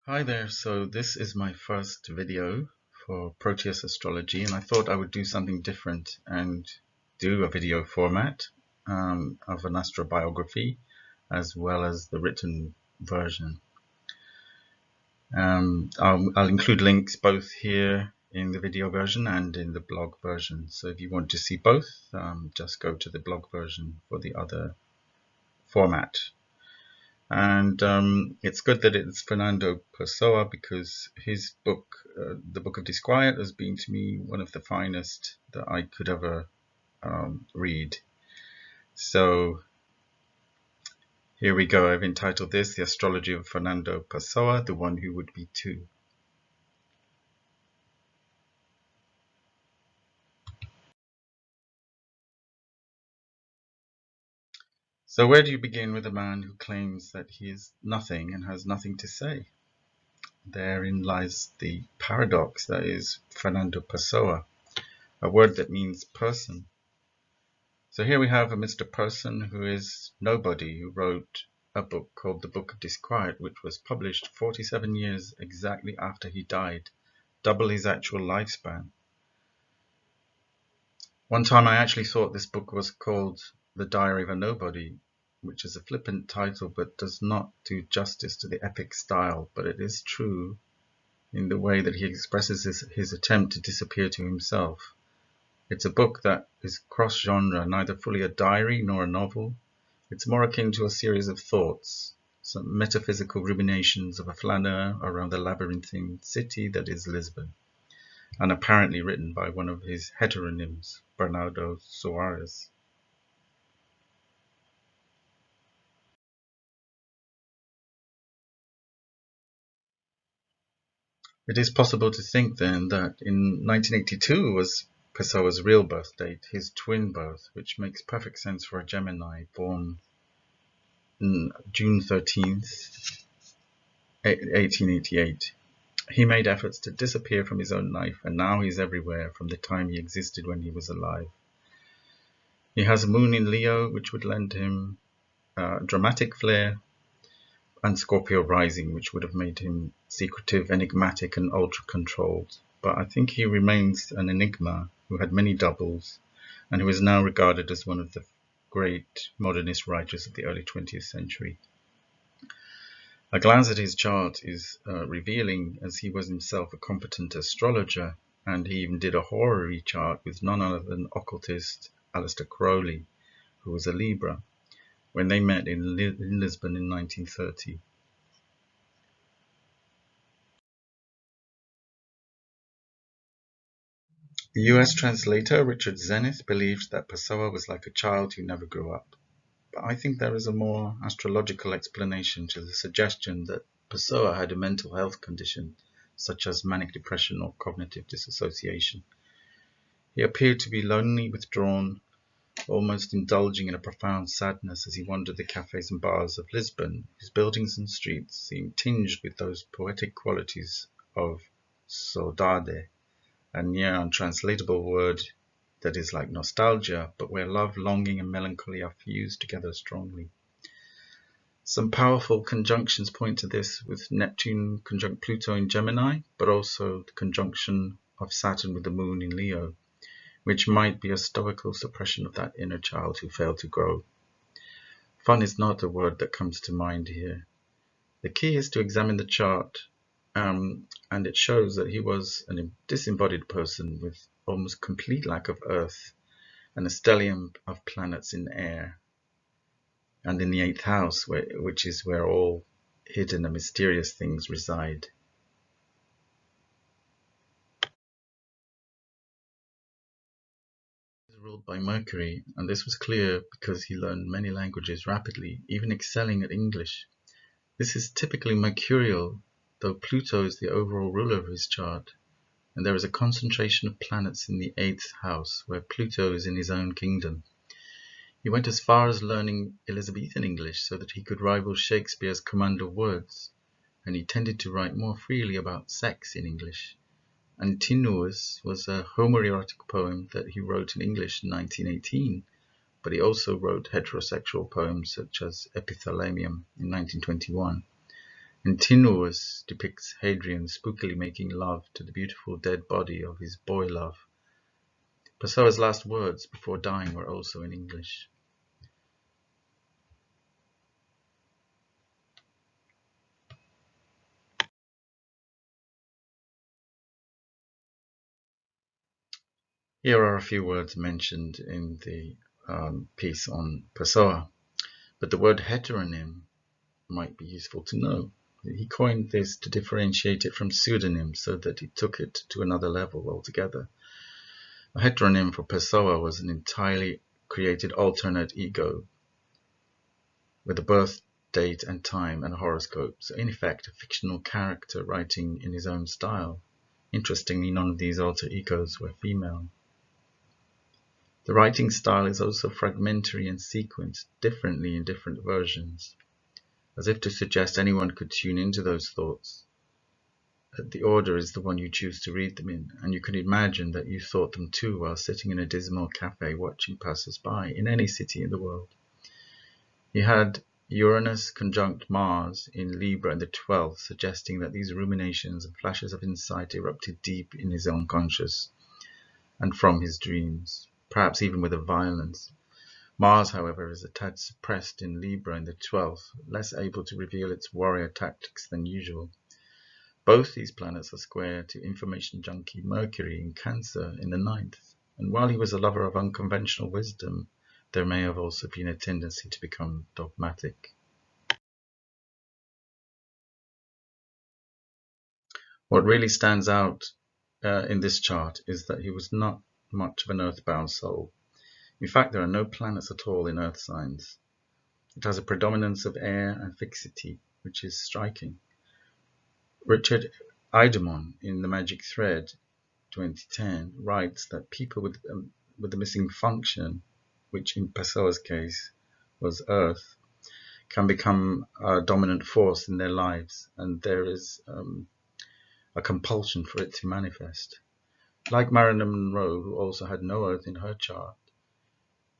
Hi there, so this is my first video for Proteus astrology, and I thought I would do something different and do a video format of an astrobiography as well as the written version. I'll include links both here in the video version and in the blog version, so if you want to see both, just go to the blog version for the other format. And it's good that it's Fernando Pessoa, because his book, The Book of Disquiet, has been to me one of the finest that I could ever read. So here we go. I've entitled this The Astrology of Fernando Pessoa, the One Who Would Be Two. So where do you begin with a man who claims that he is nothing and has nothing to say? Therein lies the paradox that is Fernando Pessoa, a word that means person. So here we have a Mr. Person who is nobody, who wrote a book called The Book of Disquiet, which was published 47 years exactly after he died, double his actual lifespan. One time I actually thought this book was called The Diary of a Nobody, which is a flippant title but does not do justice to the epic style, but it is true in the way that he expresses his attempt to disappear to himself. It's a book that is cross-genre, neither fully a diary nor a novel. It's more akin to a series of thoughts, some metaphysical ruminations of a flaneur around the labyrinthine city that is Lisbon, and apparently written by one of his heteronyms, Bernardo Soares. It is possible to think then that in 1982 was Pessoa's real birth date, his twin birth, which makes perfect sense for a Gemini born June 13th, 1888. He made efforts to disappear from his own life, and now he's everywhere from the time he existed when he was alive. He has a moon in Leo, which would lend him dramatic flair, and Scorpio rising, which would have made him secretive, enigmatic, and ultra-controlled. But I think he remains an enigma who had many doubles, and who is now regarded as one of the great modernist writers of the early 20th century. A glance at his chart is revealing, as he was himself a competent astrologer, and he even did a horary chart with none other than occultist Aleister Crowley, who was a Libra, when they met in Lisbon in 1930. The US translator Richard Zenith believes that Pessoa was like a child who never grew up. But I think there is a more astrological explanation to the suggestion that Pessoa had a mental health condition, such as manic depression or cognitive dissociation. He appeared to be lonely, withdrawn, almost indulging in a profound sadness as he wandered the cafes and bars of Lisbon, whose buildings and streets seemed tinged with those poetic qualities of saudade, a near untranslatable word that is like nostalgia, but where love, longing, and melancholy are fused together strongly. Some powerful conjunctions point to this, with Neptune conjunct Pluto in Gemini, but also the conjunction of Saturn with the Moon in Leo, which might be a stoical suppression of that inner child who failed to grow. Fun is not a word that comes to mind here. The key is to examine the chart, and it shows that he was a disembodied person with almost complete lack of Earth, and a stellium of planets in air, and in the 8th house, which is where all hidden and mysterious things reside. He is ruled by Mercury, and this was clear because he learned many languages rapidly, even excelling at English. This is typically mercurial, though Pluto is the overall ruler of his chart, and there is a concentration of planets in the 8th house, where Pluto is in his own kingdom. He went as far as learning Elizabethan English so that he could rival Shakespeare's command of words, and he tended to write more freely about sex in English. Antinous was a homoerotic poem that he wrote in English in 1918, but he also wrote heterosexual poems such as Epithalamium in 1921. Antinous depicts Hadrian spookily making love to the beautiful dead body of his boy love. Pessoa's last words before dying were also in English. Here are a few words mentioned in the piece on Pessoa, but the word heteronym might be useful to know. He coined this to differentiate it from pseudonyms so that he took it to another level altogether. A heteronym for Pessoa was an entirely created alternate ego with a birth date and time and a horoscope, so in effect a fictional character writing in his own style. Interestingly, none of these alter egos were female. The writing style is also fragmentary and sequenced differently in different versions, as if to suggest anyone could tune into those thoughts. The order is the one you choose to read them in, and you can imagine that you thought them too while sitting in a dismal cafe watching passers-by in any city in the world. He had Uranus conjunct Mars in Libra in the 12th, suggesting that these ruminations and flashes of insight erupted deep in his unconscious and from his dreams, perhaps even with a violence. Mars, however, is a tad suppressed in Libra in the 12th, less able to reveal its warrior tactics than usual. Both these planets are square to information junkie Mercury in Cancer in the 9th, and while he was a lover of unconventional wisdom, there may have also been a tendency to become dogmatic. What really stands out in this chart is that he was not much of an earthbound soul. In fact, there are no planets at all in earth signs. It has a predominance of air and fixity, which is striking. Richard Idemon in The Magic Thread 2010 writes that people with the missing function, which in Pessoa's case was Earth, can become a dominant force in their lives, and there is a compulsion for it to manifest. Like Marilyn Monroe, who also had no Earth in her chart,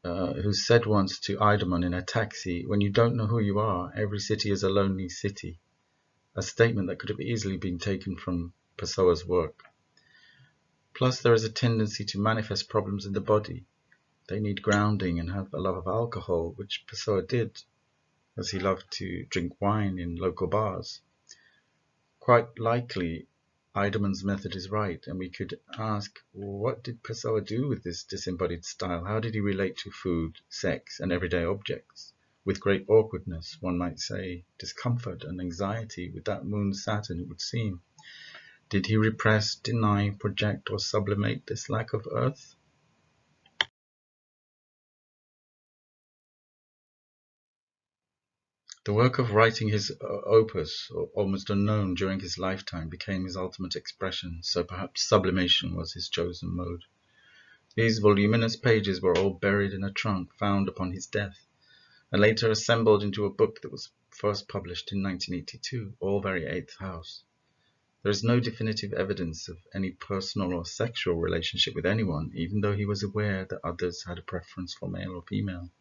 who said once to Idemon in a taxi, "When you don't know who you are, every city is a lonely city," a statement that could have easily been taken from Pessoa's work. Plus, there is a tendency to manifest problems in the body. They need grounding and have a love of alcohol, which Pessoa did, as he loved to drink wine in local bars. Quite likely, Idemon's method is right, and we could ask, what did Pessoa do with this disembodied style? How did he relate to food, sex, and everyday objects? With great awkwardness, one might say, discomfort and anxiety with that moon Saturn, it would seem. Did he repress, deny, project, or sublimate this lack of earth? The work of writing his opus, almost unknown during his lifetime, became his ultimate expression, so perhaps sublimation was his chosen mode. These voluminous pages were all buried in a trunk found upon his death, and later assembled into a book that was first published in 1982, all very 8th house. There is no definitive evidence of any personal or sexual relationship with anyone, even though he was aware that others had a preference for male or female.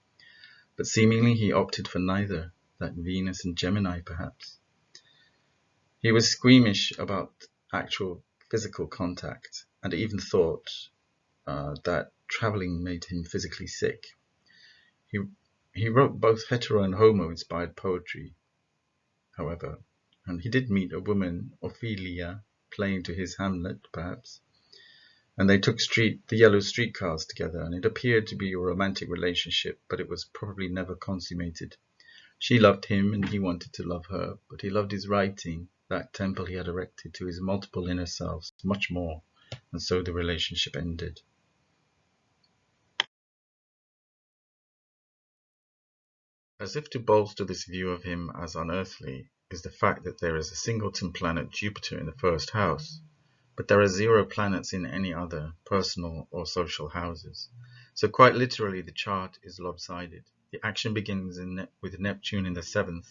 But seemingly he opted for neither, that Venus and Gemini perhaps. He was squeamish about actual physical contact, and even thought that traveling made him physically sick. He wrote both hetero and homo-inspired poetry, however, and he did meet a woman, Ophelia, playing to his Hamlet, perhaps, and they took the yellow streetcars together, and it appeared to be a romantic relationship, but it was probably never consummated. She loved him, and he wanted to love her, but he loved his writing, that temple he had erected to his multiple inner selves, much more, and so the relationship ended. As if to bolster this view of him as unearthly is the fact that there is a singleton planet Jupiter in the first house, but there are 0 planets in any other personal or social houses. So quite literally the chart is lopsided. The action begins with Neptune in the 7th,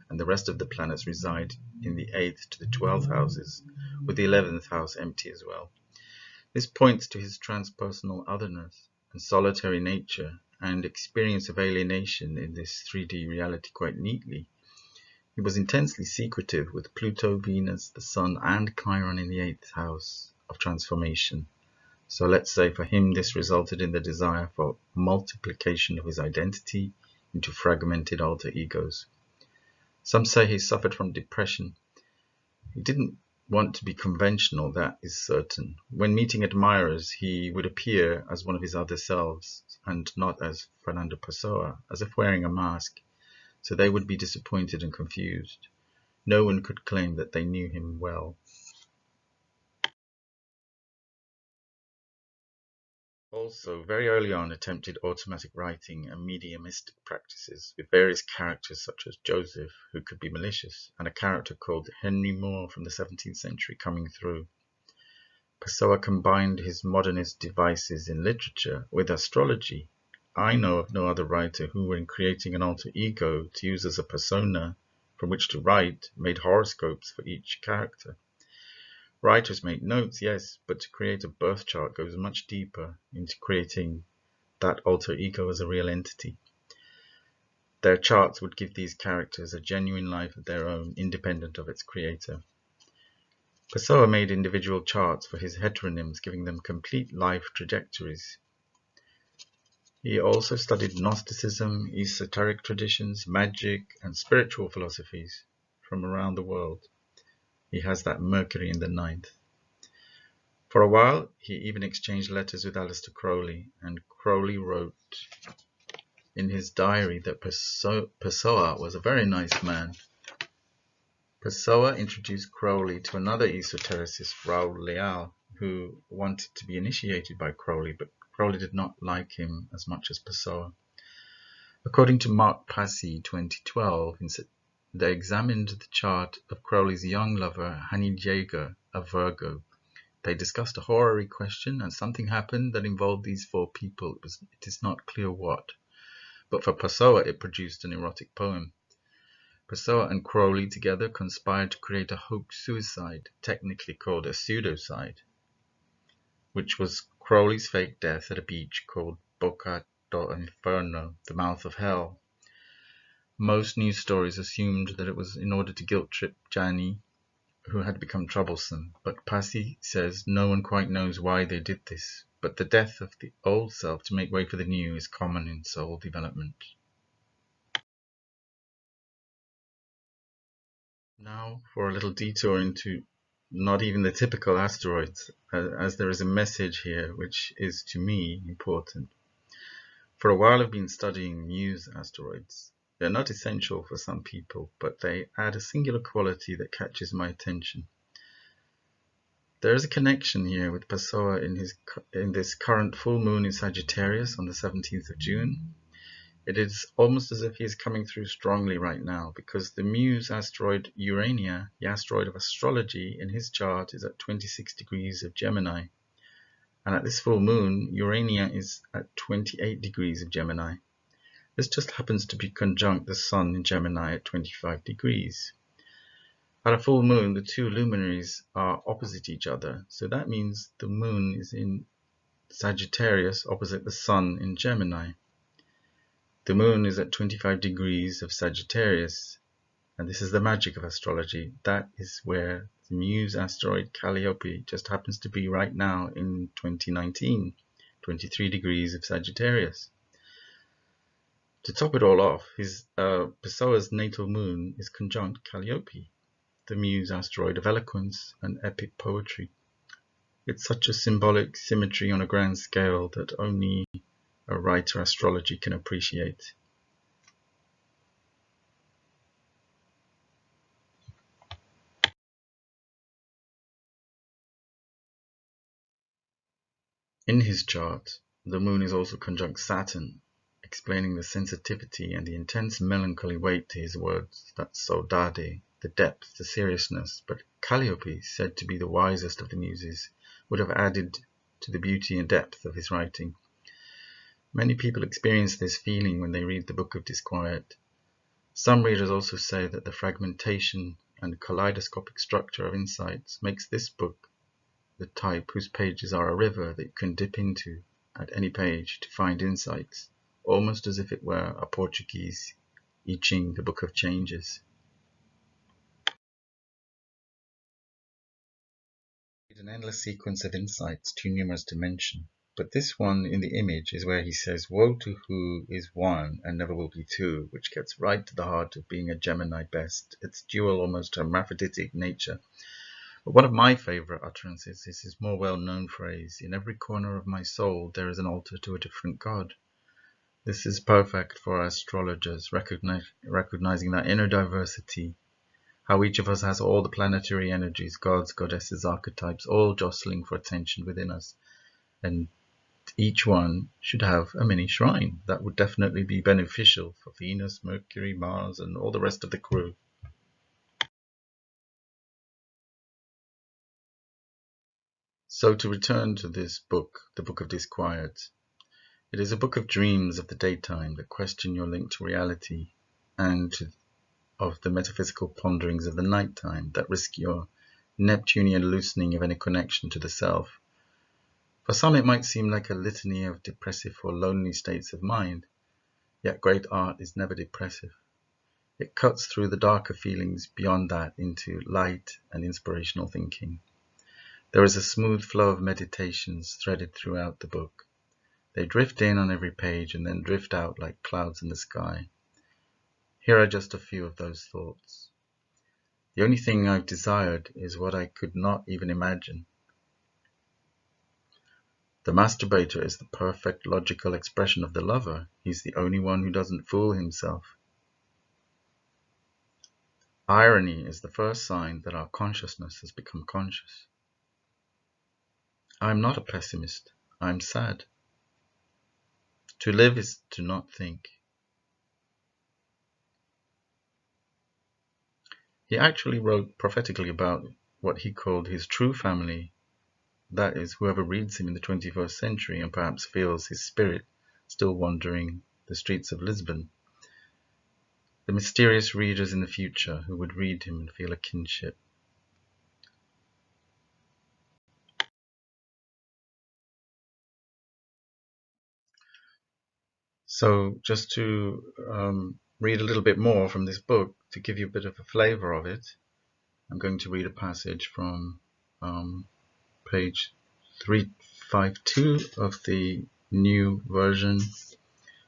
and the rest of the planets reside in the 8th to the 12th houses, with the 11th house empty as well. This points to his transpersonal otherness and solitary nature and experience of alienation in this 3D reality quite neatly. He was intensely secretive, with Pluto, Venus, the Sun, and Kieron in the 8th house of transformation. So let's say for him this resulted in the desire for multiplication of his identity into fragmented alter egos. Some say he suffered from depression. He didn't want to be conventional, that is certain. When meeting admirers, he would appear as one of his other selves, and not as Fernando Pessoa, as if wearing a mask, so they would be disappointed and confused. No one could claim that they knew him well. Also, very early on attempted automatic writing and mediumistic practices with various characters such as Joseph, who could be malicious, and a character called Henry Moore from the 17th century coming through. Pessoa combined his modernist devices in literature with astrology. I know of no other writer who, when creating an alter ego to use as a persona from which to write, made horoscopes for each character. Writers make notes, yes, but to create a birth chart goes much deeper into creating that alter ego as a real entity. Their charts would give these characters a genuine life of their own, independent of its creator. Pessoa made individual charts for his heteronyms, giving them complete life trajectories. He also studied Gnosticism, esoteric traditions, magic, and spiritual philosophies from around the world. He has that Mercury in the 9th. For a while, he even exchanged letters with Aleister Crowley, and Crowley wrote in his diary that Pessoa was a very nice man. Pessoa introduced Crowley to another esotericist, Raul Leal, who wanted to be initiated by Crowley, but Crowley did not like him as much as Pessoa. According to Mark Passy, 2012, they examined the chart of Crowley's young lover, Hanny Jaeger, a Virgo. They discussed a horary question, and something happened that involved these 4 people. It is not clear what. But for Pessoa, it produced an erotic poem. Pessoa and Crowley together conspired to create a hoax suicide, technically called a pseudocide, which was Crowley's fake death at a beach called Boca do Inferno, the mouth of hell. Most news stories assumed that it was in order to guilt-trip Gianni, who had become troublesome, but Passy says no one quite knows why they did this, but the death of the old self to make way for the new is common in soul development. Now for a little detour into not even the typical asteroids, as there is a message here which is to me important. For a while I've been studying Muse asteroids. They're not essential for some people, but they add a singular quality that catches my attention. There is a connection here with Pessoa in this current full moon in Sagittarius on the 17th of June. It is almost as if he is coming through strongly right now, because the Muse asteroid Urania, the asteroid of astrology, in his chart is at 26 degrees of Gemini. And at this full moon, Urania is at 28 degrees of Gemini. This just happens to be conjunct the Sun in Gemini at 25 degrees. At a full moon, the 2 luminaries are opposite each other, so that means the moon is in Sagittarius opposite the Sun in Gemini. The moon is at 25 degrees of Sagittarius, and this is the magic of astrology. That is where the Muse asteroid Calliope just happens to be right now in 2019, 23 degrees of Sagittarius. To top it all off, Pessoa's natal moon is conjunct Calliope, the Muse asteroid of eloquence and epic poetry. It's such a symbolic symmetry on a grand scale that only a writer astrology can appreciate. In his chart, the moon is also conjunct Saturn, explaining the sensitivity and the intense melancholy weight to his words, that saudade, the depth, the seriousness. But Calliope, said to be the wisest of the muses, would have added to the beauty and depth of his writing. Many people experience this feeling when they read the Book of Disquiet. Some readers also say that the fragmentation and kaleidoscopic structure of insights makes this book the type whose pages are a river that you can dip into at any page to find insights, almost as if it were a Portuguese I Ching, the Book of Changes. An endless sequence of insights too numerous to mention. But this one in the image is where he says, "Woe to who is one and never will be two," which gets right to the heart of being a Gemini best, its dual, almost hermaphroditic nature. But one of my favourite utterances is his more well-known phrase, "In every corner of my soul there is an altar to a different god." This is perfect for astrologers, recognizing that inner diversity, how each of us has all the planetary energies, gods, goddesses, archetypes, all jostling for attention within us. And each one should have a mini shrine. That would definitely be beneficial for Venus, Mercury, Mars, and all the rest of the crew. So to return to this book, the Book of Disquiet, it is a book of dreams of the daytime that question your link to reality, and of the metaphysical ponderings of the nighttime that risk your Neptunian loosening of any connection to the self. For some it might seem like a litany of depressive or lonely states of mind, yet great art is never depressive. It cuts through the darker feelings beyond that into light and inspirational thinking. There is a smooth flow of meditations threaded throughout the book. They drift in on every page and then drift out like clouds in the sky. Here are just a few of those thoughts. The only thing I've desired is what I could not even imagine. The masturbator is the perfect logical expression of the lover. He's the only one who doesn't fool himself. Irony is the first sign that our consciousness has become conscious. I'm not a pessimist. I'm sad. To live is to not think. He actually wrote prophetically about what he called his true family, that is, whoever reads him in the 21st century and perhaps feels his spirit still wandering the streets of Lisbon. The mysterious readers in the future who would read him and feel a kinship. So just to read a little bit more from this book, to give you a bit of a flavor of it, I'm going to read a passage from page 352 of the new version,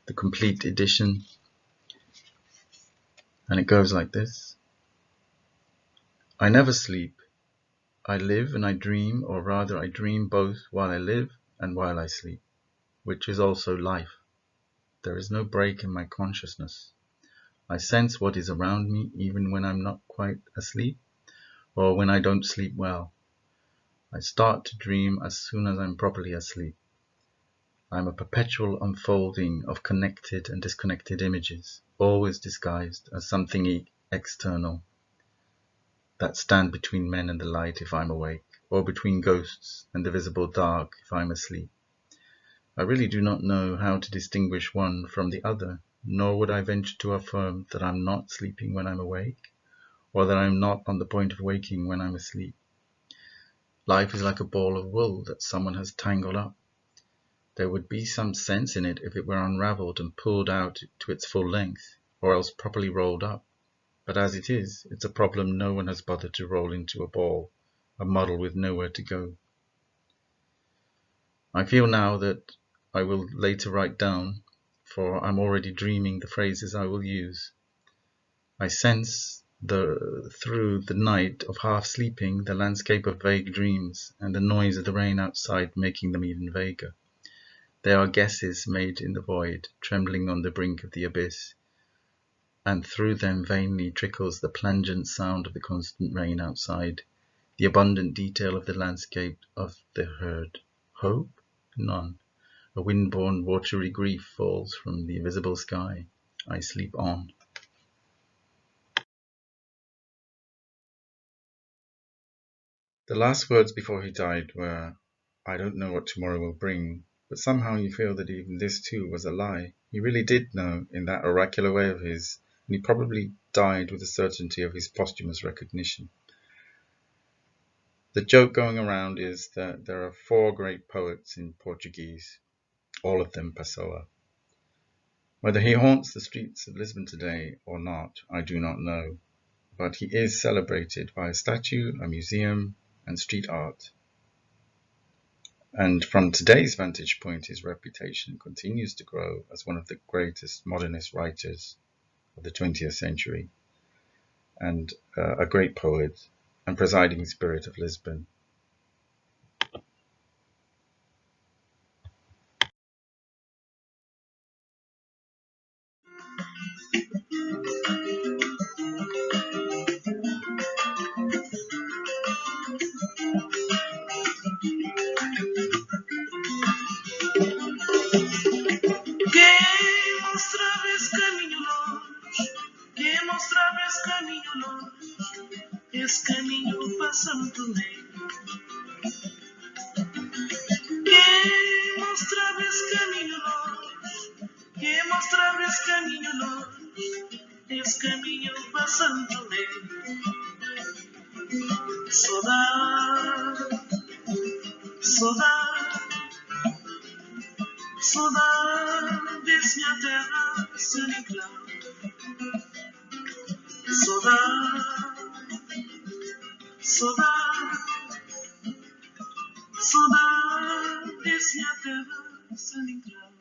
the complete edition. And it goes like this. I never sleep. I live and I dream, or rather I dream both while I live and while I sleep, which is also life. There is no break in my consciousness. I sense what is around me even when I'm not quite asleep, or when I don't sleep well. I start to dream as soon as I'm properly asleep. I'm a perpetual unfolding of connected and disconnected images, always disguised as something external, that stand between men and the light if I'm awake, or between ghosts and the visible dark if I'm asleep. I really do not know how to distinguish one from the other, nor would I venture to affirm that I'm not sleeping when I'm awake, or that I'm not on the point of waking when I'm asleep. Life is like a ball of wool that someone has tangled up. There would be some sense in it if it were unravelled and pulled out to its full length, or else properly rolled up. But as it is, it's a problem no one has bothered to roll into a ball, a muddle with nowhere to go. I feel now that I will later write down, for I'm already dreaming the phrases I will use. I sense through the night of half sleeping the landscape of vague dreams, and the noise of the rain outside making them even vaguer. They are guesses made in the void, trembling on the brink of the abyss, and through them vainly trickles the plangent sound of the constant rain outside, the abundant detail of the landscape of the herd. Hope? None. A wind-borne watery grief falls from the invisible sky. I sleep on. The last words before he died were, "I don't know what tomorrow will bring," but somehow you feel that even this too was a lie. He really did know in that oracular way of his, and he probably died with the certainty of his posthumous recognition. The joke going around is that there are four great poets in Portuguese, all of them Pessoa. Whether he haunts the streets of Lisbon today or not, I do not know, but he is celebrated by a statue, a museum, and street art. And from today's vantage point, his reputation continues to grow as one of the greatest modernist writers of the 20th century, and a great poet and presiding spirit of Lisbon. Quem mostrava esse caminho longe, quem mostrava esse caminho longe, esse caminho passa muito lento. Quem mostrava esse caminho longe, quem mostrava esse caminho longe, esse caminho passa muito lento. Saudade, saudade, saudade desse minha terra sem enclave. Saudade, saudade, saudade desse minha terra sem enclave.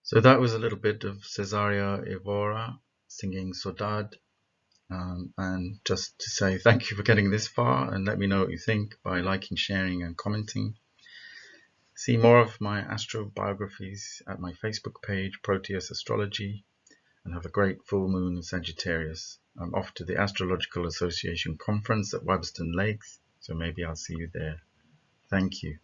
So that was a little bit of Cesaria Evora singing Saudade. And just to say thank you for getting this far, and let me know what you think by liking, sharing and commenting. See more of my astrobiographies at my Facebook page, Proteus Astrology, and have a great full moon in Sagittarius. I'm off to the Astrological Association conference at Webston Lakes, so maybe I'll see you there. Thank you.